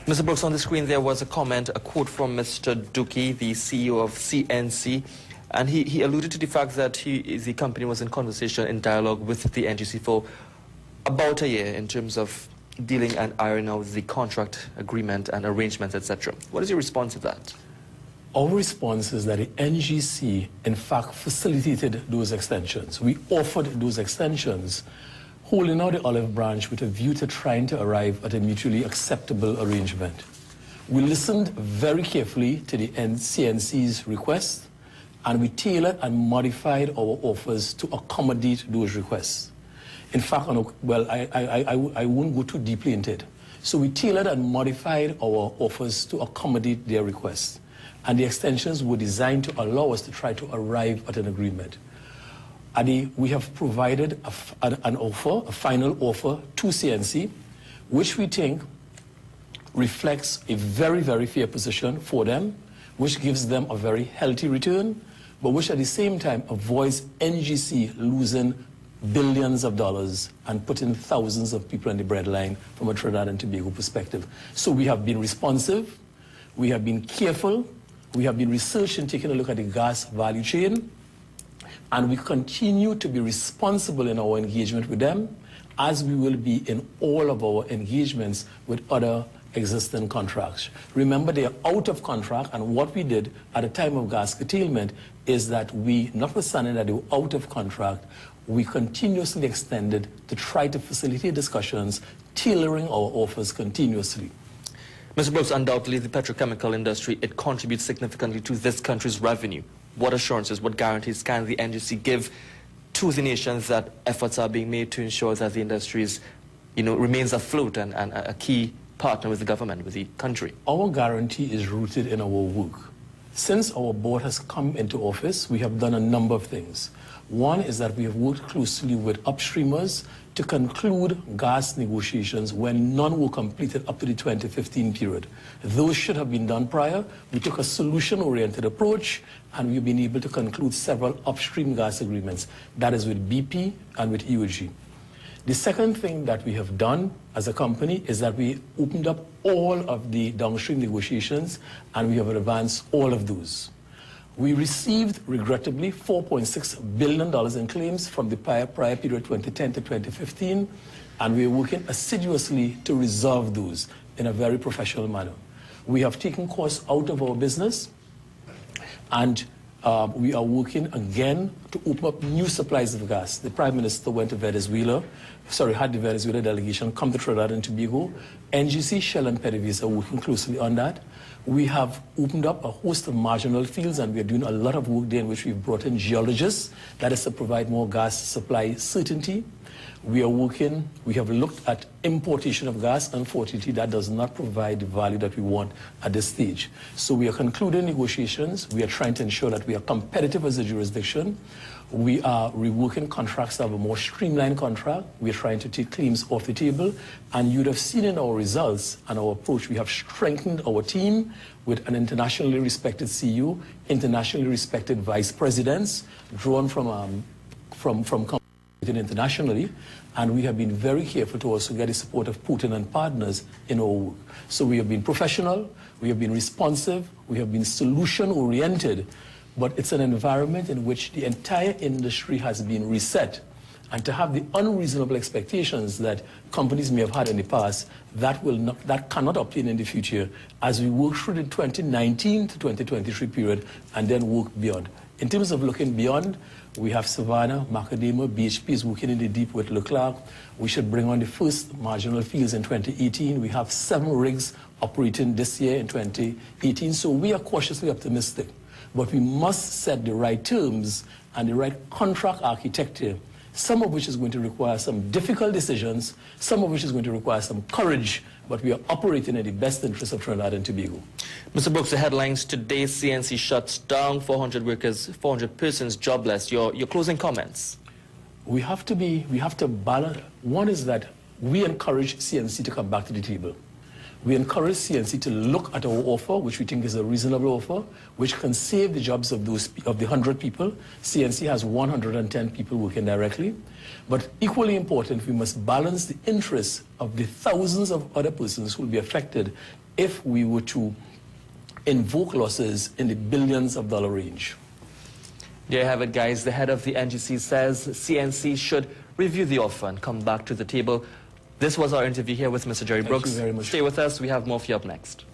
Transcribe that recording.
Mr. Brooks, on the screen there was a comment, a quote from Mr. Dookie, the CEO of CNC, and he alluded to the fact that the company was in conversation, in dialogue with the NGC for about a year in terms of dealing and ironing out the contract agreement and arrangements, etc. What is your response to that? Our response is that the NGC, in fact, facilitated those extensions. We offered those extensions, holding out the olive branch with a view to trying to arrive at a mutually acceptable arrangement. We listened very carefully to the CNC's request, and we tailored and modified our offers to accommodate those requests. In fact, well, I won't go too deeply into it. So we tailored and modified our offers to accommodate their requests. And the extensions were designed to allow us to try to arrive at an agreement. We have provided an offer, a final offer to CNC, which we think reflects a very, very fair position for them, which gives them a very healthy return, but which at the same time avoids NGC losing billions of dollars and putting thousands of people on the breadline from a Trinidad and Tobago perspective. So we have been responsive, we have been careful, we have been researching, taking a look at the gas value chain, and we continue to be responsible in our engagement with them, as we will be in all of our engagements with other existing contracts. Remember, they are out of contract, and what we did at the time of gas curtailment is that we, notwithstanding that they were out of contract, we continuously extended to try to facilitate discussions, tailoring our offers continuously. Mr. Brooks, undoubtedly the petrochemical industry, it contributes significantly to this country's revenue. What assurances, what guarantees can the NGC give to the nations that efforts are being made to ensure that the industry is, remains afloat and a key partner with the government, with the country? Our guarantee is rooted in our work. Since our board has come into office, we have done a number of things. One is that we have worked closely with upstreamers to conclude gas negotiations when none were completed up to the 2015 period. Those should have been done prior. We took a solution-oriented approach, and we've been able to conclude several upstream gas agreements. That is with BP and with EOG. The second thing that we have done as a company is that we opened up all of the downstream negotiations, and we have advanced all of those. We received, regrettably, $4.6 billion in claims from the prior period 2010 to 2015, and we are working assiduously to resolve those in a very professional manner. We have taken costs out of our business, and we are working again to open up new supplies of gas. The Prime Minister went to Venezuela, had the Venezuela delegation come to Trinidad and Tobago. NGC, Shell and PDVSA are working closely on that. We have opened up a host of marginal fields, and we are doing a lot of work there in which we've brought in geologists. That is to provide more gas supply certainty. We have looked at importation of gas. Unfortunately, that does not provide the value that we want at this stage. So we are concluding negotiations. We are trying to ensure that we are competitive as a jurisdiction. We are reworking contracts to have a more streamlined contract. We are trying to take claims off the table. And you'd have seen in our results and our approach, we have strengthened our team with an internationally respected CEO, internationally respected vice presidents, drawn from internationally, and we have been very careful to also get the support of Putin and partners in our work. So we have been professional, we have been responsive, we have been solution-oriented, but it's an environment in which the entire industry has been reset. And to have the unreasonable expectations that companies may have had in the past, that cannot obtain in the future as we work through the 2019 to 2023 period and then work beyond. In terms of looking beyond, we have Savannah, Macadama, BHP is working in the deep with Leclerc. We should bring on the first marginal fields in 2018. We have 7 rigs operating this year in 2018. So we are cautiously optimistic. But we must set the right terms and the right contract architecture, some of which is going to require some difficult decisions, some of which is going to require some courage, but we are operating in the best interest of Trinidad and Tobago. Mr. Brooks, the headlines today: CNC shuts down, 400 workers, 400 persons jobless. Your closing comments? We have to balance. One is that we encourage CNC to come back to the table. We encourage CNC to look at our offer, which we think is a reasonable offer, which can save the jobs of the 100 people. CNC has 110 people working directly. But equally important, we must balance the interests of the thousands of other persons who will be affected if we were to invoke losses in the billions of dollar range. There you have it, guys. The head of the NGC says CNC should review the offer and come back to the table. This was our interview here with Mr. Gerry Brooks. Thank you very much. Stay with us. We have more for you up next.